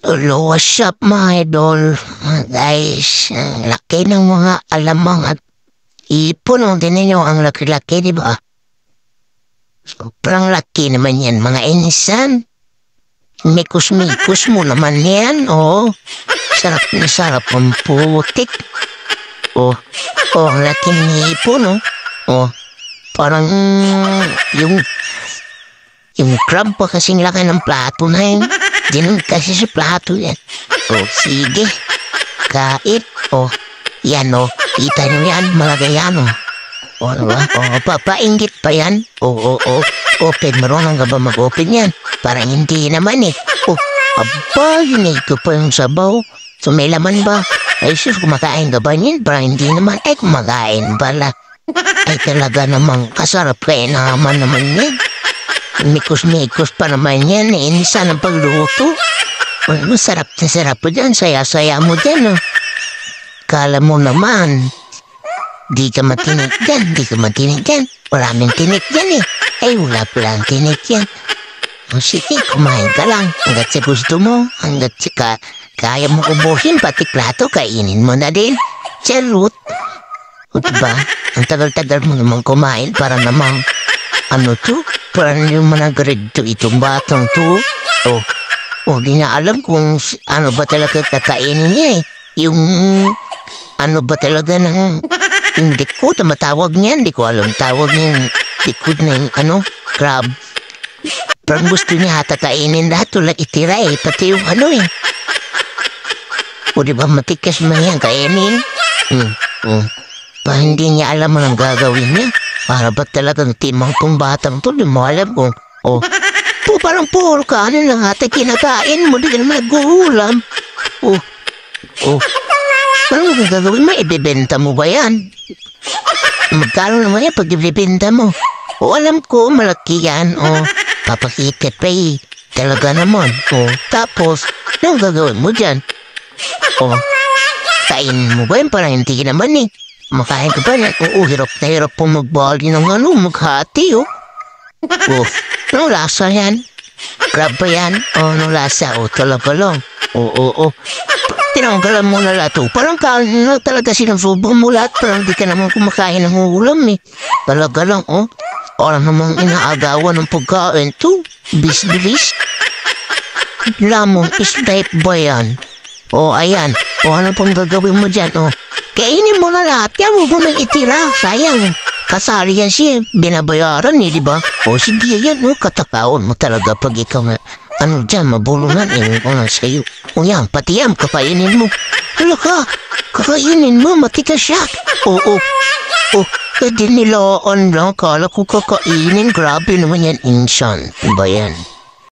Hello, what's up mga idol? Guys, ang laki ng mga alamang at ipon. Din ninyo ang laki-laki, di ba? Sobrang laki naman yan, mga insan. Mikus-mikus mo naman yan, oh. Sarap na sarap ang putik. Oh, ang laki ng ipon, oh. Oh, parang yung crab pa kasing laki ng plato na yun. Diyan kasi sa plato yan. O, sige. Kain. O, yan o. Kita nyo yan, malagay yan o. O, diba? O, papainggit pa yan. O. Open, marunong ka ba mag-open yan? Parang hindi naman eh. O, aba, yun ko pa yung sabaw. So, may laman ba? Ay, sus, kumakain ka ba yan? Parang hindi naman. Ay, kumakain pala. Ay, talaga namang kasarap kayo naman yan. Mikos-mikos pa naman yan eh. Inisa ng pagluto. Well, masarap na sarap po dyan. Saya-saya mo dyan, oh. Kala mo naman, di ka matinik dyan. Maraming tinik dyan eh. Ay, wala palang tinik yan. O sige, kumain ka lang. Hanggat sa gusto mo. Hanggat sa kaya mo ubuhin, pati plato, kainin mo na din. Charot. O diba? Ang tagal-tagal mo naman kumain para namang ano to? Parang yung manag-read to itong batang to. Di na alam kung ano ba talaga kakainin niya eh. Yung ano ba talaga ng yung likod na matawag niyan. Di ko alam tawag niya yung likod na yung crab. Parang gusto niya hatakainin lahat tulad itira eh. Pati yung eh. O diba matikas mo yan kainin? Hindi niya alam mo nang gagawin niya. Para ba talagang timang tong batang to? Di mo alam kung, parang puro kanin lang ata kinakain mo. Di ka naman nag-uulam. Parang gagawin mo, ibibenta mo ba yan? Magkano naman yan pag ibibenta mo? Alam ko, malaki yan. Papakita pa eh. Talaga naman. Tapos, anong gagawin mo dyan? Kain mo ba yan? Parang hindi naman eh. Makain ka ba yan? Hirap na hirap po magbali ng maghati, Anong lasa yan? Crab ba yan? Anong lasa? Talaga lang. Tinanggalan mo na lahat, Parang kain na talaga sinasubong mo lahat. Parang di ka naman kumakain ng ulam, eh. Talaga lang, Parang namang inaagawan ng pagkain, to. Bis-bilis. Lamong, is-type ba yan? Ayan. Ano pang gagawin mo dyan, Kainin mo na lahat yan, huwag mo nang itira. Sayang, kasali yan siya. Binabayaran eh, di ba? Sige yan, katakaon mo talaga pag ikaw na, dyan, mabulungan eh, sa'yo. Yan, pati yan, kakainin mo. Ka, kakainin mo, matikas siya. Pwede nilaan lang, kala ko kakainin, grabe naman yan, insan. Ba yan?